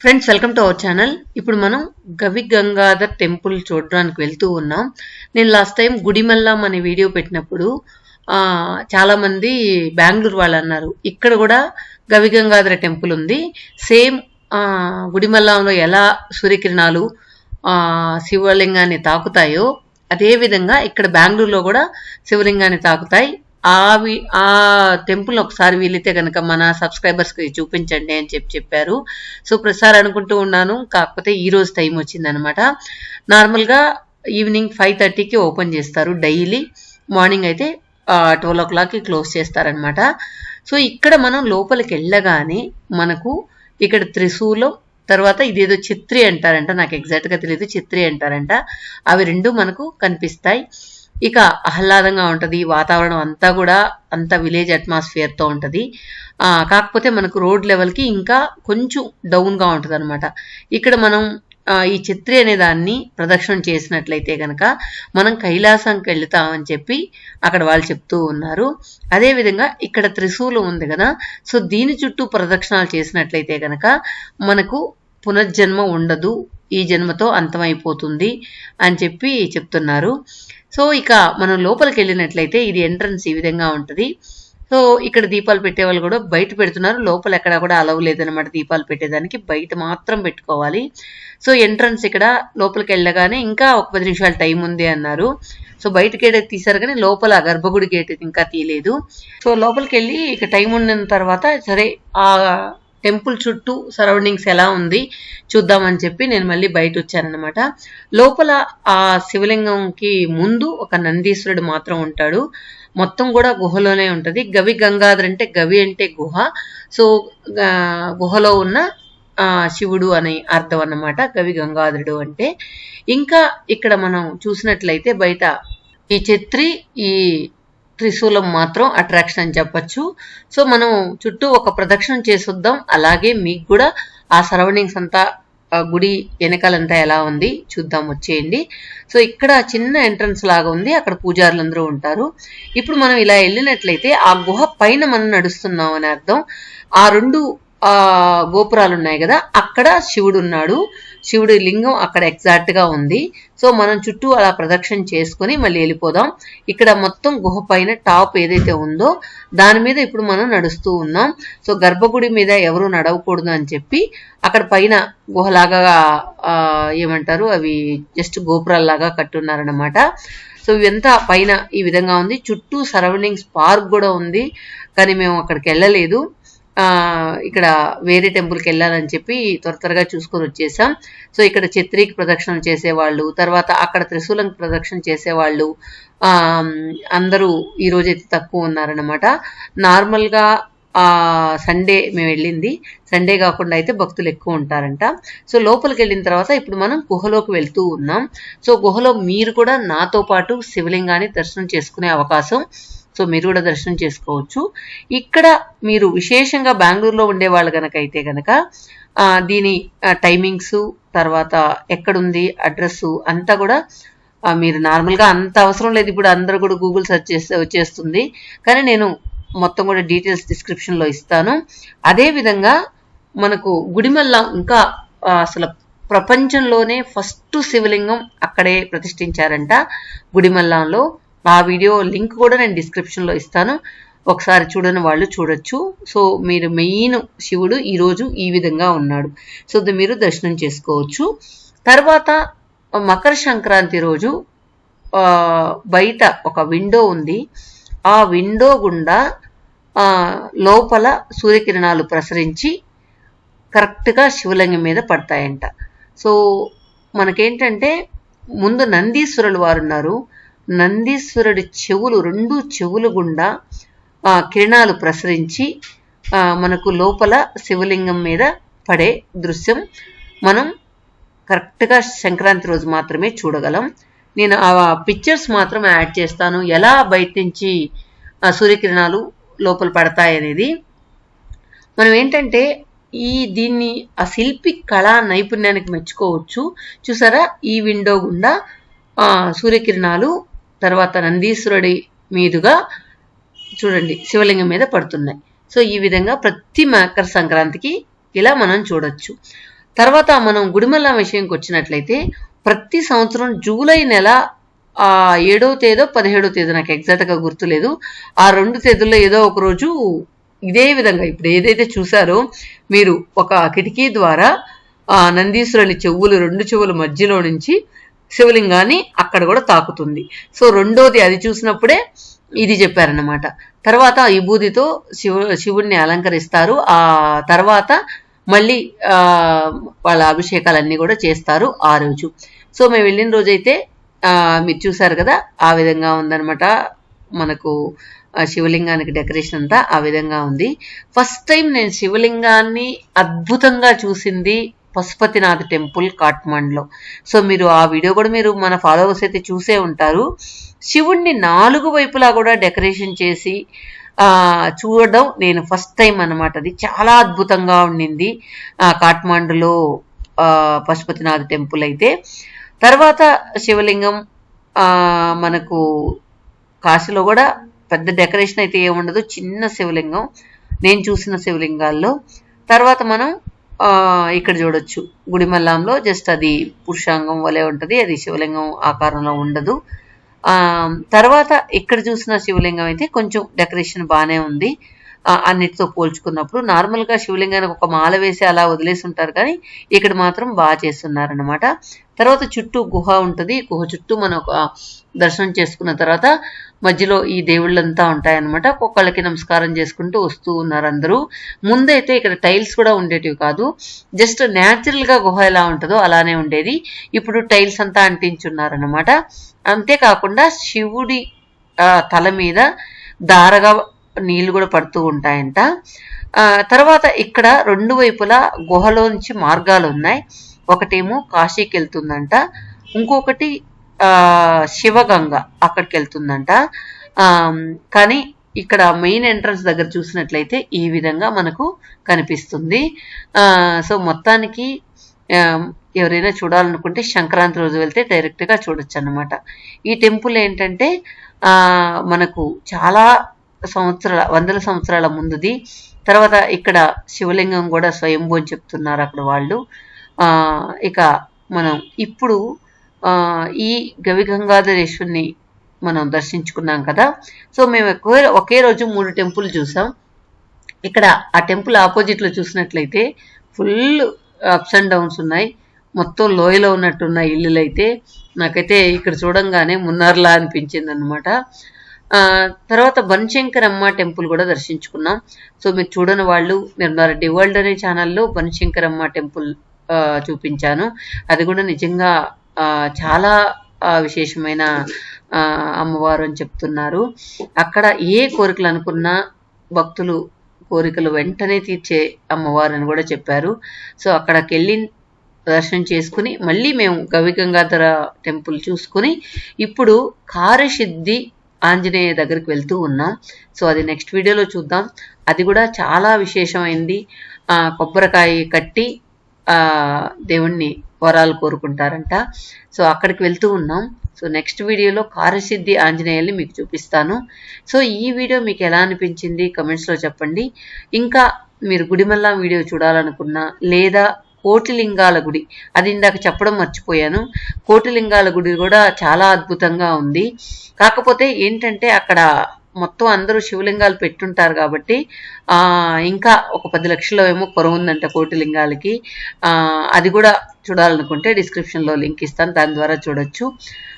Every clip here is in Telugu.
Friends, welcome to our channel. ఇప్పుడు మనం గవి గంగాధర్ టెంపుల్ చూడడానికి వెళ్తూ ఉన్నాం. నేను లాస్ట్ టైం గుడిమల్లం అనే వీడియో పెట్టినప్పుడు చాలా మంది బెంగళూరు వాళ్ళు అన్నారు, ఇక్కడ కూడా గవి గంగాధర టెంపుల్ ఉంది. సేమ్ గుడిమల్లంలో ఎలా సూర్యకిరణాలు శివలింగాన్ని తాకుతాయో అదే విధంగా ఇక్కడ బెంగళూరులో కూడా శివలింగాన్ని తాకుతాయి. ఆ టెంపుల్ ఒకసారి వీలైతే కనుక మన సబ్స్క్రైబర్స్కి చూపించండి అని చెప్పారు. సో ప్రతిసారి అనుకుంటూ ఉన్నాను, కాకపోతే ఈ రోజు టైం వచ్చిందనమాట. నార్మల్గా ఈవినింగ్ 5:30కి ఓపెన్ చేస్తారు డైలీ. మార్నింగ్ అయితే 12 o'clockకి క్లోజ్ చేస్తారనమాట. సో ఇక్కడ మనం లోపలికి వెళ్ళగానే మనకు ఇక్కడ త్రిశూలం, తర్వాత ఇదేదో చిత్రి అంటారంట, నాకు ఎగ్జాక్ట్గా తెలియదు, చిత్రి అంటారంట. అవి రెండు మనకు కనిపిస్తాయి. ఇక ఆహ్లాదంగా ఉంటుంది వాతావరణం అంతా కూడా, అంత విలేజ్ అట్మాస్ఫియర్తో ఉంటుంది. కాకపోతే మనకు రోడ్ లెవెల్కి ఇంకా కొంచెం డౌన్గా ఉంటుంది అనమాట. ఇక్కడ మనం ఈ చిత్రి అనే దాన్ని ప్రదక్షిణ చేసినట్లయితే కనుక మనం కైలాసంకి వెళ్తామని చెప్పి అక్కడ వాళ్ళు చెప్తూ ఉన్నారు. అదేవిధంగా ఇక్కడ త్రిశూలం ఉంది కదా, సో దీని చుట్టూ ప్రదక్షిణాలు చేసినట్లయితే కనుక మనకు పునర్జన్మ ఉండదు, ఈ జన్మతో అంతమైపోతుంది అని చెప్పి చెప్తున్నారు. సో ఇక మనం లోపలికి వెళ్ళినట్లయితే ఇది ఎంట్రన్స్ ఈ విధంగా ఉంటుంది. సో ఇక్కడ దీపాలు పెట్టేవాళ్ళు కూడా బయట పెడుతున్నారు, లోపల ఎక్కడ కూడా అలవ్ లేదనమాట దీపాలు పెట్టేదానికి, బయట మాత్రం పెట్టుకోవాలి. సో ఎంట్రన్స్ ఇక్కడ లోపలికి వెళ్ళగానే ఇంకా ఒక 10 నిమిషాలు టైం ఉంది అన్నారు. సో బయట గేట్ తీశారు కానీ లోపల గర్భగుడి గేట్ ఇంకా తీయలేదు. సో లోపలికి వెళ్ళి ఇక టైం ఉన్న తర్వాత సరే ఆ టెంపుల్ చుట్టూ సరౌండింగ్స్ ఎలా ఉంది చూద్దామని చెప్పి నేను మళ్ళీ బయట వచ్చానమాట. లోపల ఆ శివలింగంకి ముందు ఒక నందీశ్వరుడు మాత్రం ఉంటాడు, మొత్తం కూడా గుహలోనే ఉంటుంది. గవి గంగాధర్ అంటే గవి అంటే గుహ, సో గుహలో ఉన్న శివుడు అని అర్థం అన్నమాట గవి గంగాధరుడు అంటే. ఇంకా ఇక్కడ మనం చూసినట్లయితే బయట ఈ ఛత్రి, ఈ త్రిశూలం మాత్రం అట్రాక్షన్ అని చెప్పచ్చు. సో మనం చుట్టూ ఒక ప్రదక్షిణ చేసొద్దాం, అలాగే మీకు కూడా ఆ సరౌండింగ్స్ అంతా గుడి వెనకాలంతా ఎలా ఉంది చూద్దాం, వచ్చేయండి. సో ఇక్కడ చిన్న ఎంట్రన్స్ లాగా ఉంది, అక్కడ పూజారులు అందరూ ఉంటారు. ఇప్పుడు మనం ఇలా వెళ్ళినట్లయితే ఆ గుహ పైన మనం నడుస్తున్నాం అని అర్థం. ఆ 2 గోపురాలు ఉన్నాయి కదా, అక్కడ శివుడు ఉన్నాడు, శివుడి లింగం అక్కడ ఎగ్జాక్ట్గా ఉంది. సో మనం చుట్టూ అలా ప్రదక్షిణ చేసుకుని మళ్ళీ వెళ్ళిపోదాం. ఇక్కడ మొత్తం గుహ పైన టాప్ ఏదైతే ఉందో దాని మీద ఇప్పుడు మనం నడుస్తూ ఉన్నాం. సో గర్భగుడి మీద ఎవరు నడవకూడదు అని చెప్పి అక్కడ పైన గుహలాగా ఏమంటారు, అవి జస్ట్ గోపురాల్లాగా కట్టున్నారనమాట. సో ఇవంతా పైన ఈ విధంగా ఉంది, చుట్టూ సరౌండింగ్స్ పార్క్ కూడా ఉంది, కానీ మేము అక్కడికి వెళ్ళలేదు. ఇక్కడ వేరే టెంపుల్కి వెళ్ళాలని చెప్పి త్వరగా చూసుకొని వచ్చేసాం. సో ఇక్కడ ఛత్రికి ప్రదక్షిణ చేసేవాళ్ళు, తర్వాత అక్కడ త్రిశూలంకి ప్రదక్షిణ చేసేవాళ్ళు అందరూ ఈరోజైతే తక్కువ ఉన్నారనమాట. నార్మల్గా సండే మేము వెళ్ళింది, సండే కాకుండా అయితే భక్తులు ఎక్కువ ఉంటారంట. సో లోపలికి వెళ్ళిన తర్వాత ఇప్పుడు మనం గుహలోకి వెళ్తూ ఉన్నాం. సో గుహలో మీరు కూడా నాతో పాటు శివలింగాన్ని దర్శనం చేసుకునే అవకాశం, సో మీరు కూడా దర్శనం చేసుకోవచ్చు. ఇక్కడ మీరు విశేషంగా బెంగళూరులో ఉండేవాళ్ళు కనుక అయితే కనుక దీని టైమింగ్స్, తర్వాత ఎక్కడుంది అడ్రస్ అంతా కూడా మీరు నార్మల్గా అంత అవసరం లేదు, ఇప్పుడు అందరూ కూడా గూగుల్ సెర్చ్ చేస్తే వచ్చేస్తుంది, కానీ నేను మొత్తం కూడా డీటెయిల్స్ డిస్క్రిప్షన్లో ఇస్తాను. అదేవిధంగా మనకు గుడిమల్లం ఇంకా అసలు ప్రపంచంలోనే ఫస్ట్ శివలింగం అక్కడే ప్రతిష్ఠించారంట గుడిమల్లంలో. ఆ వీడియో లింక్ కూడా నేను డిస్క్రిప్షన్లో ఇస్తాను, ఒకసారి చూడని వాళ్ళు చూడొచ్చు. సో మీరు మెయిన్ శివుడు ఈరోజు ఈ విధంగా ఉన్నాడు, సో మీరు దర్శనం చేసుకోవచ్చు. తర్వాత మకర సంక్రాంతి రోజు బయట ఒక విండో ఉంది, ఆ విండో గుండా లోపల సూర్యకిరణాలు ప్రసరించి కరెక్ట్గా శివలింగం మీద పడతాయంట. సో మనకేంటంటే ముందు నందీశ్వరులు వారు ఉన్నారు, నందీశ్వరుడి చెవులు, 2 చెవులు గుండా కిరణాలు ప్రసరించి మనకు లోపల శివలింగం మీద పడే దృశ్యం మనం కరెక్ట్గా సంక్రాంతి రోజు మాత్రమే చూడగలం. నేను ఆ పిక్చర్స్ మాత్రం యాడ్ చేస్తాను, ఎలా బయట నుంచి సూర్యకిరణాలు లోపల పడతాయి అనేది. మనం ఏంటంటే దీన్ని ఆ శిల్పి కళా నైపుణ్యానికి మెచ్చుకోవచ్చు. చూసారా, ఈ విండో గుండా సూర్యకిరణాలు తర్వాత నందీశ్వరుడి మీదుగా చూడండి శివలింగం మీద పడుతున్నాయి. సో ఈ విధంగా ప్రతి మకర సంక్రాంతికి ఇలా మనం చూడొచ్చు. తర్వాత మనం గుడిమల్ల విషయంకి వచ్చినట్లయితే ప్రతి సంవత్సరం జూలై నెల 7వ తేదో 17వ తేదీ నాకు ఎగ్జాక్ట్గా గుర్తులేదు. ఆ 2 తేదీల్లో ఏదో ఒక రోజు ఇదే విధంగా ఇప్పుడు ఏదైతే చూసారో మీరు ఒక కిటికీ ద్వారా నందీశ్వరుని చెవులు 2 చెవుల మధ్యలో నుంచి శివలింగాన్ని అక్కడ కూడా తాకుతుంది. సో రెండోది అది చూసినప్పుడే ఇది చెప్పారన్నమాట. తర్వాత విభూతితో శివుడిని అలంకరిస్తారు. ఆ తర్వాత మళ్ళీ వాళ్ళ అభిషేకాలన్నీ కూడా చేస్తారు ఆ రోజు. సో మేము వెళ్ళిన రోజైతే మీరు చూసారు కదా, ఆ విధంగా ఉందన్నమాట. మనకు శివలింగానికి డెకరేషన్ అంతా ఆ విధంగా ఉంది. ఫస్ట్ టైం నేను శివలింగాన్ని అద్భుతంగా చూసింది పశుపతినాథ్ టెంపుల్ కాట్మండ్లో. సో మీరు ఆ వీడియో కూడా మీరు మన ఫాలోవర్స్ అయితే చూసే ఉంటారు. శివుణ్ణి 4 వైపులా కూడా డెకరేషన్ చేసి చూడడం నేను ఫస్ట్ టైం అన్నమాట. అది చాలా అద్భుతంగా ఉండింది కాట్మండులో పశుపతినాథ్ టెంపుల్ అయితే. తర్వాత శివలింగం మనకు కాశీలో కూడా పెద్ద డెకరేషన్ అయితే ఏముండదు, చిన్న శివలింగం నేను చూసిన శివలింగాల్లో. తర్వాత మనం ఇక్కడ చూడొచ్చు గుడిమల్లంలో జస్ట్ అది పురుషాంగం వలె ఉంటుంది, అది శివలింగం ఆకారంలో ఉండదు. తర్వాత ఇక్కడ చూసిన శివలింగం అయితే కొంచెం డెకరేషన్ బాగానే ఉంది అన్నిటితో పోల్చుకున్నప్పుడు. నార్మల్గా శివలింగానికి ఒక మాల వేసి అలా వదిలేసి ఉంటారు, కానీ ఇక్కడ మాత్రం బాగా చేస్తున్నారనమాట. తర్వాత చుట్టూ గుహ ఉంటుంది. గుహ చుట్టూ మనం దర్శనం చేసుకున్న తర్వాత మధ్యలో ఈ దేవుళ్ళంతా ఉంటాయన్నమాట. ఒక్కొక్కళ్ళకి నమస్కారం చేసుకుంటూ వస్తూ ఉన్నారు అందరూ. ముందైతే ఇక్కడ టైల్స్ కూడా ఉండేటివి కాదు, జస్ట్ న్యాచురల్గా గుహ ఎలా ఉంటుందో అలానే ఉండేది. ఇప్పుడు టైల్స్ అంతా అంటించున్నారనమాట. అంతేకాకుండా శివుడి తల మీద దారగా నీళ్లు కూడా పడుతూ ఉంటాయంట. తర్వాత ఇక్కడ 2 వైపులా గుహలోంచి మార్గాలు ఉన్నాయి. ఒకటేమో కాశీకి వెళ్తుందంట, ఇంకొకటి శివగంగ అక్కడికి వెళ్తుందంట. కానీ ఇక్కడ మెయిన్ ఎంట్రన్స్ దగ్గర చూసినట్లయితే ఈ విధంగా మనకు కనిపిస్తుంది. సో మొత్తానికి ఎవరైనా చూడాలనుకుంటే సంక్రాంతి రోజు వెళ్తే డైరెక్ట్గా చూడొచ్చు అన్నమాట. ఈ టెంపుల్ ఏంటంటే మనకు చాలా వందల సంవత్సరాల ముందుది. తర్వాత ఇక్కడ శివలింగం కూడా స్వయంభూ అని చెప్తున్నారు అక్కడ వాళ్ళు. ఇక మనం ఇప్పుడు ఈ గవిగంగాధరేశ్వరిని మనం దర్శించుకున్నాం కదా. సో మేము ఒకే రోజు 3 టెంపుల్ చూసాం. ఇక్కడ ఆ టెంపుల్ ఆపోజిట్లో చూసినట్లయితే ఫుల్ అప్స్ అండ్ డౌన్స్ ఉన్నాయి, మొత్తం లోయలో ఉన్నట్టున్న ఇల్లులు అయితే నాకైతే ఇక్కడ చూడంగానే మున్నార్లా అనిపించింది అనమాట. తర్వాత బనశంకరమ్మ టెంపుల్ కూడా దర్శించుకున్నాం. సో మీరు చూడని వాళ్ళు నిర్మలారెడ్డి వరల్డ్ అనే ఛానల్లో బనశంకరమ్మ టెంపుల్ చూపించాను. అది కూడా నిజంగా చాలా విశేషమైన అమ్మవారు అని చెప్తున్నారు. అక్కడ ఏ కోరికలు అనుకున్నా భక్తులు కోరికలు వెంటనే తీర్చే అమ్మవారు అని కూడా చెప్పారు. సో అక్కడికి వెళ్ళి దర్శనం చేసుకుని మళ్ళీ మేము గవిగంగాధర టెంపుల్ చూసుకుని ఇప్పుడు కారసిద్ధి ఆంజనేయ దగ్గరికి వెళ్తూ ఉన్నాం. సో అది నెక్స్ట్ వీడియోలో చూద్దాం. అది కూడా చాలా విశేషమైంది. కొబ్బరికాయ కట్టి దేవుణ్ణి వరాలు కోరుకుంటారంట. సో అక్కడికి వెళ్తూ ఉన్నాం. సో నెక్స్ట్ వీడియోలో కారసిద్ధి ఆంజనేయుల్ని మీకు చూపిస్తాను. సో ఈ వీడియో మీకు ఎలా అనిపించింది కమెంట్స్లో చెప్పండి. ఇంకా మీరు గుడిమల్లం వీడియో చూడాలనుకున్నా లేదా కోటిలింగాల గుడి, అది ఇందాక చెప్పడం మర్చిపోయాను, కోటిలింగాల గుడి కూడా చాలా అద్భుతంగా ఉంది. కాకపోతే ఏంటంటే అక్కడ మొత్తం అందరూ శివలింగాలు పెట్టుంటారు కాబట్టి ఇంకా ఒక 10 లక్షల ఏమో కొరవ ఉందంట కోటిలింగాలకి. అది కూడా చూడాలనుకుంటే డిస్క్రిప్షన్లో లింక్ ఇస్తాను, దాని ద్వారా చూడొచ్చు.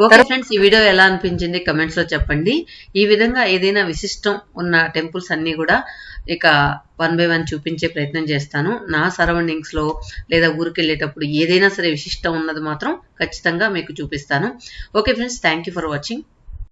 ఓకే ఫ్రెండ్స్, ఈ వీడియో ఎలా అనిపించింది కమెంట్స్లో చెప్పండి. ఈ విధంగా ఏదైనా విశిష్టం ఉన్న టెంపుల్స్ అన్నీ కూడా ఇక 1 by 1 చూపించే ప్రయత్నం చేస్తాను. నా సరౌండింగ్స్లో లేదా ఊరికి వెళ్ళేటప్పుడు ఏదైనా సరే విశిష్టం ఉన్నది మాత్రం ఖచ్చితంగా మీకు చూపిస్తాను. Okay friends, thank you for watching.